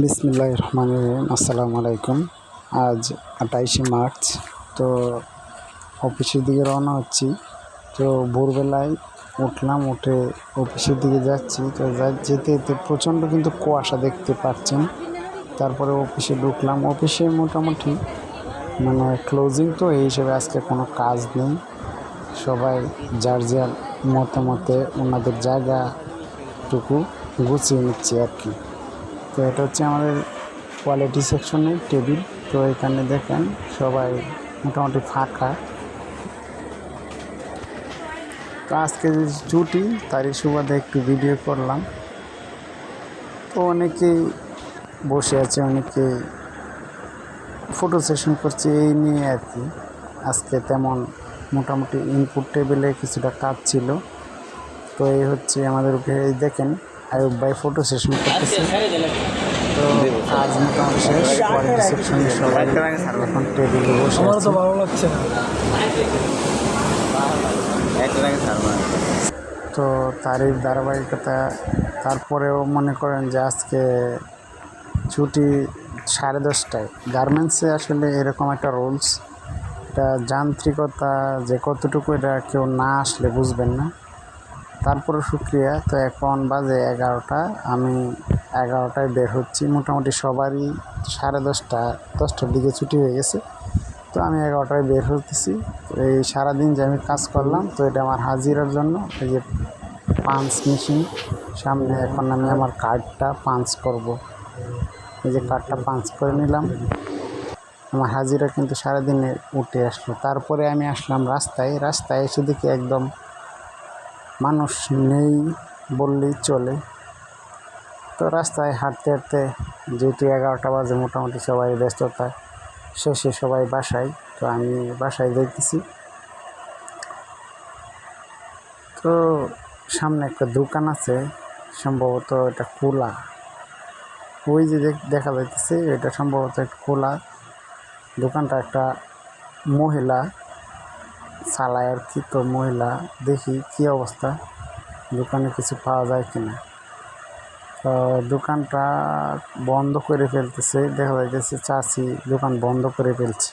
বিসমিল্লাহির রহমানির রহিম। আসসালামু আলাইকুম। আজ 28শে মার্চ। তো অফিসের দিকে রওনা হচ্ছি। তো ভোরবেলায় উঠলাম, উঠে অফিসের দিকে যাচ্ছি। তো যেতে যেতে প্রচণ্ড কিন্তু কুয়াশা দেখতে পাচ্ছেন। তারপরে অফিসে ঢুকলাম। অফিসে মোটামুটি ক্লোজিং, তো এই হিসেবে আজকে কোনো কাজ নেই। সবাই যার যার মতামতে ওনাদের জায়গাটুকু গুছিয়ে নিচ্ছে আর কি। তো এটা হচ্ছে আমাদের কোয়ালিটি সেকশনের টেবিল। তো এখানে দেখেন সবাই মোটামুটি ফাঁকা। তো আজকে ছুটি, তারই সুবাদে একটু ভিডিও করলাম। তো অনেকেই বসে আছে, অনেকে ফটো সেশন করছে, এই নিয়ে আর কি। আজকে তেমন মোটামুটি ইনপুট টেবিলে কিছুটা কাজ ছিল। তো এই হচ্ছে আমাদের উপরে দেখেন আয়ুব ভাই ফটো সেশন করতেছে। তো কাজ মোটামুটি শেষ। কোয়ালিটি সেকশনে সবাই এখন টেবিলে বসে আছে। ভালো লাগছে না। তো তারই ধারাবাহিকতা। তারপরেও মনে করেন যে আজকে ছুটি 10:30টায়। গার্মেন্টসে আসলে এরকম একটা রুলস, এটা যান্ত্রিকতা যে কতটুকু এটা কেউ না আসলে বুঝবেন না। তারপরে শুক্রিয়া। তো এখন বাজে 11টা, আমি 11টায় বের হচ্ছি। মোটামুটি সবারই 10:30টার দিকে ছুটি হয়ে গেছে। তো আমি 11টায় বের হতেছি। এই সারাদিন যে আমি কাজ করলাম, তো এটা আমার হাজিরার জন্য। এই যে পাঞ্চ মেশিন সামনে, এখন আমি আমার কার্ডটা পাঞ্চ করব। এই যে কার্ডটা পাঞ্চ করে নিলাম। আমার হাজিরা কিন্তু সারাদিনে উঠে আসলো। তারপরে আমি আসলাম রাস্তায় এসে দেখি একদম মানুষ নেই বললেই চলে। তো রাস্তায় হাঁটতে হাঁটতে যেহেতু 11টা বাজে, মোটামুটি সবাই ব্যস্ততা শেষে সবাই বাসায়। তো আমি বাসায় যাইতেছি। তো সামনে একটা দোকান আছে, সম্ভবত এটা খোলা। ওই যে দেখা যাইতেছে এটা সম্ভবত একটা খোলা দোকানটা। একটা মহিলা চালায় আর কি। তো মহিলা, দেখি কি অবস্থা, দোকানে কিছু পাওয়া যায় কিনা। তো দোকানটা বন্ধ করে ফেলতেছে, দেখা যাইতেছে চাচি দোকান বন্ধ করে ফেলছে।